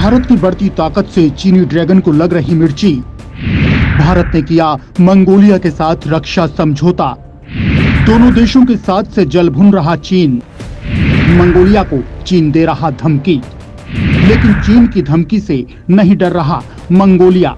भारत की बढ़ती ताकत से चीनी ड्रैगन को लग रही मिर्ची। भारत ने किया मंगोलिया के साथ रक्षा समझौता। दोनों देशों के साथ से जल भुन रहा चीन। मंगोलिया को चीन दे रहा धमकी, लेकिन चीन की धमकी से नहीं डर रहा मंगोलिया।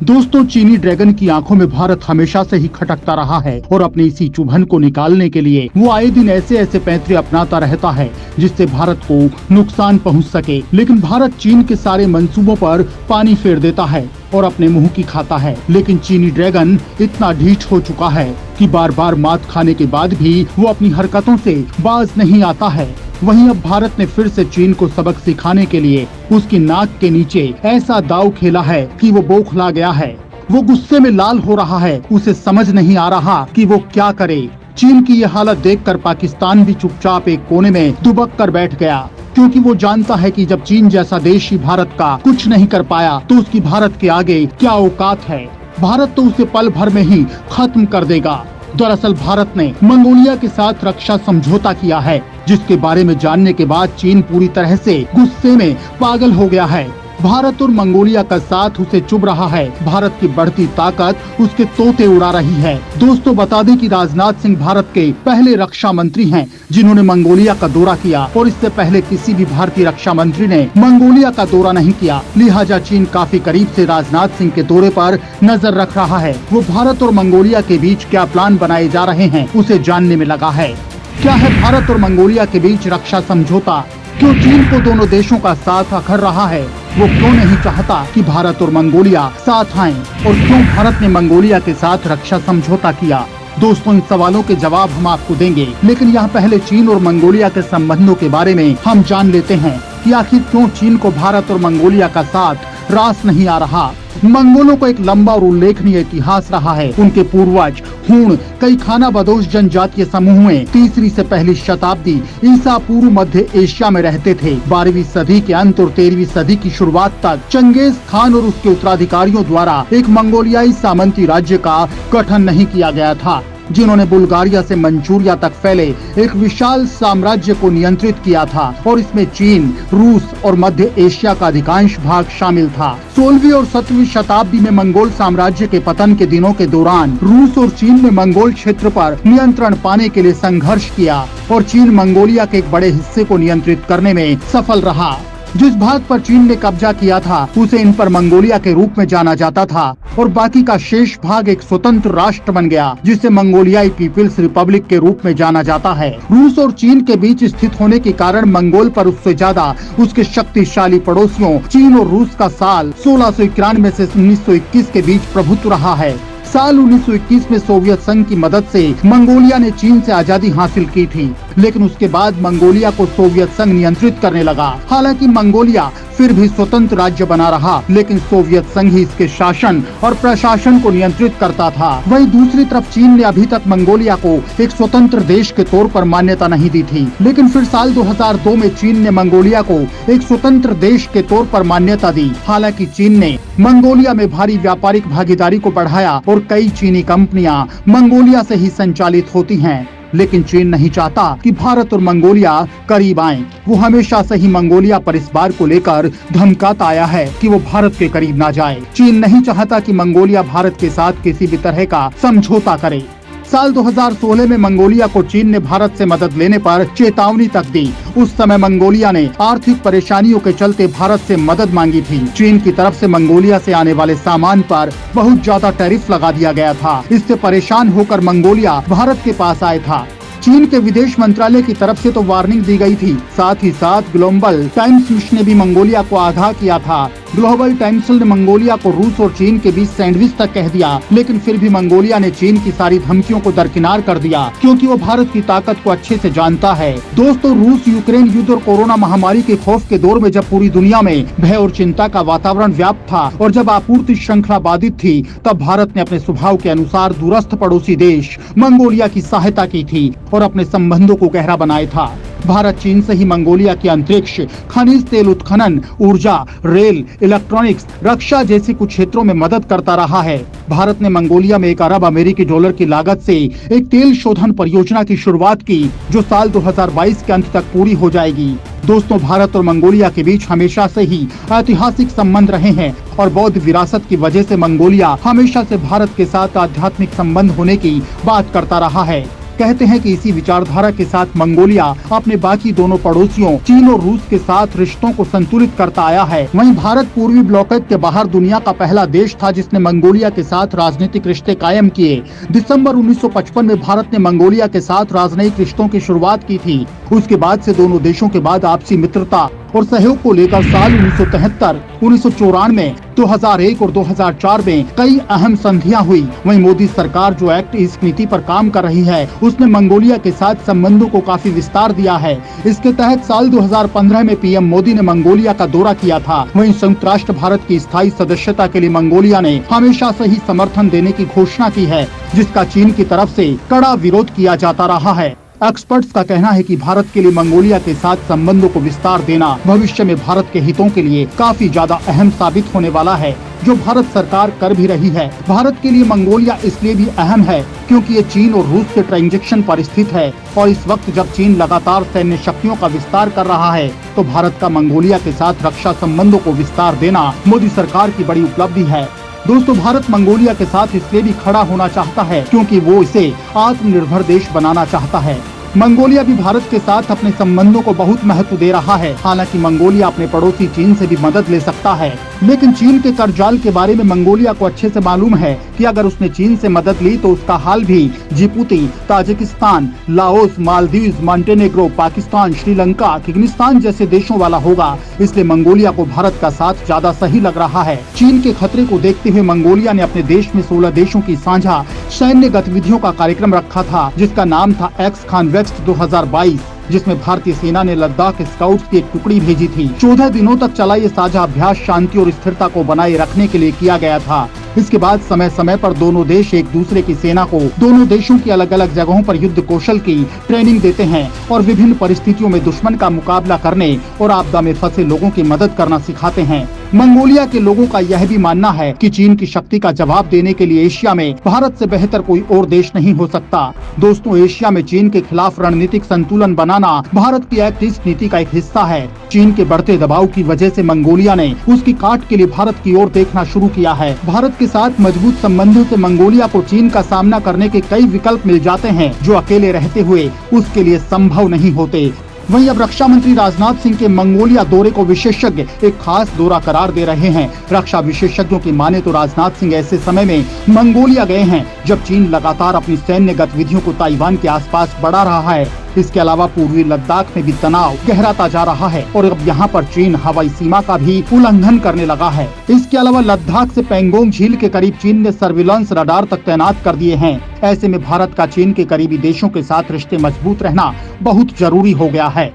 दोस्तों, चीनी ड्रैगन की आंखों में भारत हमेशा से ही खटकता रहा है और अपनी इसी चुभन को निकालने के लिए वो आए दिन ऐसे पैंतरे अपनाता रहता है जिससे भारत को नुकसान पहुंच सके। लेकिन भारत चीन के सारे मंसूबों पर पानी फेर देता है और अपने मुंह की खाता है। लेकिन चीनी ड्रैगन इतना ढीठ हो चुका है कि बार बार मात खाने के बाद भी वो अपनी हरकतों से बाज नहीं आता है। वहीं अब भारत ने फिर से चीन को सबक सिखाने के लिए उसकी नाक के नीचे ऐसा दांव खेला है कि वो बौखला गया है। वो गुस्से में लाल हो रहा है। उसे समझ नहीं आ रहा कि वो क्या करे। चीन की ये हालत देखकर पाकिस्तान भी चुपचाप एक कोने में दुबक कर बैठ गया, क्योंकि वो जानता है कि जब चीन जैसा देश ही भारत का कुछ नहीं कर पाया तो उसकी भारत के आगे क्या औकात है। भारत तो उसे पल भर में ही खत्म कर देगा। दरअसल भारत ने मंगोलिया के साथ रक्षा समझौता किया है, जिसके बारे में जानने के बाद चीन पूरी तरह से गुस्से में पागल हो गया है। भारत और मंगोलिया का साथ उसे चुभ रहा है। भारत की बढ़ती ताकत उसके तोते उड़ा रही है। दोस्तों, बता दें कि राजनाथ सिंह भारत के पहले रक्षा मंत्री हैं जिन्होंने मंगोलिया का दौरा किया, और इससे पहले किसी भी भारतीय रक्षा मंत्री ने मंगोलिया का दौरा नहीं किया। लिहाजा चीन काफी करीब से राजनाथ सिंह के दौरे पर नजर रख रहा है। वो भारत और मंगोलिया के बीच क्या प्लान बनाए जा रहे हैं उसे जानने में लगा है। क्या है भारत और मंगोलिया के बीच रक्षा समझौता? क्यों चीन को दोनों देशों का साथ अखर रहा है? वो क्यों नहीं चाहता कि भारत और मंगोलिया साथ आएं? और क्यों भारत ने मंगोलिया के साथ रक्षा समझौता किया? दोस्तों, इन सवालों के जवाब हम आपको देंगे, लेकिन यहाँ पहले चीन और मंगोलिया के संबंधों के बारे में हम जान लेते हैं कि आखिर क्यों चीन को भारत और मंगोलिया का साथ रास नहीं आ रहा। मंगोलों को एक लंबा और उल्लेखनीय इतिहास रहा है। उनके पूर्वज हूण कई खाना बदोश जनजातीय समूह में 3वीं से पहली शताब्दी ईसा पूर्व मध्य एशिया में रहते थे। 12वीं सदी के अंत और 13वीं सदी की शुरुआत तक चंगेज खान और उसके उत्तराधिकारियों द्वारा एक मंगोलियाई सामंती राज्य का गठन नहीं किया गया था, जिन्होंने बुल्गारिया से मंचूरिया तक फैले एक विशाल साम्राज्य को नियंत्रित किया था, और इसमें चीन, रूस और मध्य एशिया का अधिकांश भाग शामिल था। 16वीं और 17वीं शताब्दी में मंगोल साम्राज्य के पतन के दिनों के दौरान रूस और चीन ने मंगोल क्षेत्र पर नियंत्रण पाने के लिए संघर्ष किया, और चीन मंगोलिया के एक बड़े हिस्से को नियंत्रित करने में सफल रहा। जिस भाग पर चीन ने कब्जा किया था उसे इन पर मंगोलिया के रूप में जाना जाता था, और बाकी का शेष भाग एक स्वतंत्र राष्ट्र बन गया, जिसे मंगोलियाई पीपल्स रिपब्लिक के रूप में जाना जाता है। रूस और चीन के बीच स्थित होने के कारण मंगोल पर उससे ज्यादा उसके शक्तिशाली पड़ोसियों चीन और रूस का साल 1691 से 1921 के बीच प्रभुत्व रहा है। साल 1921 में सोवियत संघ की मदद से मंगोलिया ने चीन से आजादी हासिल की थी, लेकिन उसके बाद मंगोलिया को सोवियत संघ नियंत्रित करने लगा। हालांकि मंगोलिया फिर भी स्वतंत्र राज्य बना रहा, लेकिन सोवियत संघ ही इसके शासन और प्रशासन को नियंत्रित करता था। वहीं दूसरी तरफ चीन ने अभी तक मंगोलिया को एक स्वतंत्र देश के तौर पर मान्यता नहीं दी थी, लेकिन फिर साल 2002 में चीन ने मंगोलिया को एक स्वतंत्र देश के तौर पर मान्यता दी। हालांकि चीन ने मंगोलिया में भारी व्यापारिक भागीदारी को बढ़ाया और कई चीनी कंपनियां मंगोलिया से ही संचालित होती हैं, लेकिन चीन नहीं चाहता कि भारत और मंगोलिया करीब आएं। वो हमेशा से ही मंगोलिया पर इस बार को लेकर धमकाता आया है कि वो भारत के करीब ना जाए। चीन नहीं चाहता कि मंगोलिया भारत के साथ किसी भी तरह का समझौता करे। साल 2016 में मंगोलिया को चीन ने भारत से मदद लेने पर चेतावनी तक दी। उस समय मंगोलिया ने आर्थिक परेशानियों के चलते भारत से मदद मांगी थी। चीन की तरफ से मंगोलिया से आने वाले सामान पर बहुत ज्यादा टैरिफ लगा दिया गया था। इससे परेशान होकर मंगोलिया भारत के पास आया था। चीन के विदेश मंत्रालय की तरफ से तो वार्निंग दी गई थी, साथ ही साथ ग्लोबल टाइम्स ने भी मंगोलिया को आगाह किया था। ग्लोबल टाइम्स ने मंगोलिया को रूस और चीन के बीच सैंडविच तक कह दिया, लेकिन फिर भी मंगोलिया ने चीन की सारी धमकियों को दरकिनार कर दिया, क्योंकि वो भारत की ताकत को अच्छे से जानता है। दोस्तों, रूस यूक्रेन युद्ध और कोरोना महामारी के खौफ के दौर में जब पूरी दुनिया में भय और चिंता का वातावरण व्याप्त था और जब आपूर्ति श्रृंखला बाधित थी, तब भारत ने अपने स्वभाव के अनुसार दूरस्थ पड़ोसी देश मंगोलिया की सहायता की थी और अपने संबंधों को गहरा बनाया था। भारत चीन से ही मंगोलिया के अंतरिक्ष, खनिज तेल उत्खनन, ऊर्जा, रेल, इलेक्ट्रॉनिक्स, रक्षा जैसे कुछ क्षेत्रों में मदद करता रहा है। भारत ने मंगोलिया में 1 अरब अमेरिकी डॉलर की लागत से एक तेल शोधन परियोजना की शुरुआत की, जो साल 2022 के अंत तक पूरी हो जाएगी। दोस्तों, भारत और मंगोलिया के बीच हमेशा से ही ऐतिहासिक संबंध रहे हैं और बौद्ध विरासत की वजह से मंगोलिया हमेशा से भारत के साथ आध्यात्मिक संबंध होने की बात करता रहा है। कहते हैं कि इसी विचारधारा के साथ मंगोलिया अपने बाकी दोनों पड़ोसियों चीन और रूस के साथ रिश्तों को संतुलित करता आया है। वहीं भारत पूर्वी ब्लॉकेट के बाहर दुनिया का पहला देश था जिसने मंगोलिया के साथ राजनीतिक रिश्ते कायम किए। दिसंबर 1955 में भारत ने मंगोलिया के साथ राजनयिक रिश्तों की शुरुआत की थी। उसके बाद से दोनों देशों के बाद आपसी मित्रता और सहयोग को लेकर साल 1973, 1994, 2001 और 2004 में कई अहम संधियां हुई। वहीं मोदी सरकार जो एक्ट ईस्ट नीति पर काम कर रही है, उसने मंगोलिया के साथ संबंधों को काफी विस्तार दिया है। इसके तहत साल 2015 में पीएम मोदी ने मंगोलिया का दौरा किया था। वहीं संयुक्त राष्ट्र भारत की स्थायी सदस्यता के लिए मंगोलिया ने हमेशा से ही समर्थन देने की घोषणा की है, जिसका चीन की तरफ से कड़ा विरोध किया जाता रहा है। एक्सपर्ट्स का कहना है कि भारत के लिए मंगोलिया के साथ संबंधों को विस्तार देना भविष्य में भारत के हितों के लिए काफी ज्यादा अहम साबित होने वाला है, जो भारत सरकार कर भी रही है। भारत के लिए मंगोलिया इसलिए भी अहम है क्योंकि ये चीन और रूस के ट्रांजैक्शन पर स्थित है और इस वक्त जब चीन लगातार सैन्य शक्तियों का विस्तार कर रहा है, तो भारत का मंगोलिया के साथ रक्षा संबंधों को विस्तार देना मोदी सरकार की बड़ी उपलब्धि है। दोस्तों, भारत मंगोलिया के साथ इसलिए भी खड़ा होना चाहता है क्योंकि वो इसे आत्मनिर्भर देश बनाना चाहता है। मंगोलिया भी भारत के साथ अपने संबंधों को बहुत महत्व दे रहा है। हालांकि मंगोलिया अपने पड़ोसी चीन से भी मदद ले सकता है, लेकिन चीन के कर्जाल के बारे में मंगोलिया को अच्छे से मालूम है कि अगर उसने चीन से मदद ली तो उसका हाल भी Djibouti, Tajikistan, Laos, Maldives, Montenegro, Pakistan, Sri Lanka, Kyrgyzstan जैसे देशों वाला होगा। इसलिए मंगोलिया को भारत का साथ ज्यादा सही लग रहा है। चीन के खतरे को देखते हुए मंगोलिया ने अपने देश में 16 देशों की साझा सैन्य गतिविधियों का कार्यक्रम रखा था, जिसका नाम था एक्स खान 2022, जिसमें भारतीय सेना ने लद्दाख स्काउट्स की एक टुकड़ी भेजी थी। 14 दिनों तक चला ये साझा अभ्यास शांति और स्थिरता को बनाए रखने के लिए किया गया था। इसके बाद समय समय पर दोनों देश एक दूसरे की सेना को दोनों देशों की अलग अलग जगहों पर युद्ध कौशल की ट्रेनिंग देते हैं और विभिन्न परिस्थितियों में दुश्मन का मुकाबला करने और आपदा में फंसे लोगों की मदद करना सिखाते हैं। मंगोलिया के लोगों का यह भी मानना है कि चीन की शक्ति का जवाब देने के लिए एशिया में भारत से बेहतर कोई और देश नहीं हो सकता। दोस्तों, एशिया में चीन के खिलाफ रणनीतिक संतुलन बनाना भारत की एक्ट ईस्ट नीति का एक हिस्सा है। चीन के बढ़ते दबाव की वजह से मंगोलिया ने उसकी काट के लिए भारत की ओर देखना शुरू किया है। भारत के साथ मजबूत संबंधों से मंगोलिया को चीन का सामना करने के कई विकल्प मिल जाते हैं, जो अकेले रहते हुए उसके लिए संभव नहीं होते। वहीं अब रक्षा मंत्री राजनाथ सिंह के मंगोलिया दौरे को विशेषज्ञ एक खास दौरा करार दे रहे हैं। रक्षा विशेषज्ञों की माने तो राजनाथ सिंह ऐसे समय में मंगोलिया गए हैं जब चीन लगातार अपनी सैन्य गतिविधियों को ताइवान के आसपास बढ़ा रहा है। इसके अलावा पूर्वी लद्दाख में भी तनाव गहराता जा रहा है और अब यहाँ पर चीन हवाई सीमा का भी उल्लंघन करने लगा है। इसके अलावा लद्दाख से पेंगोंग झील के करीब चीन ने सर्विलांस रडार तक तैनात कर दिए हैं। ऐसे में भारत का चीन के करीबी देशों के साथ रिश्ते मजबूत रहना बहुत जरूरी हो गया है।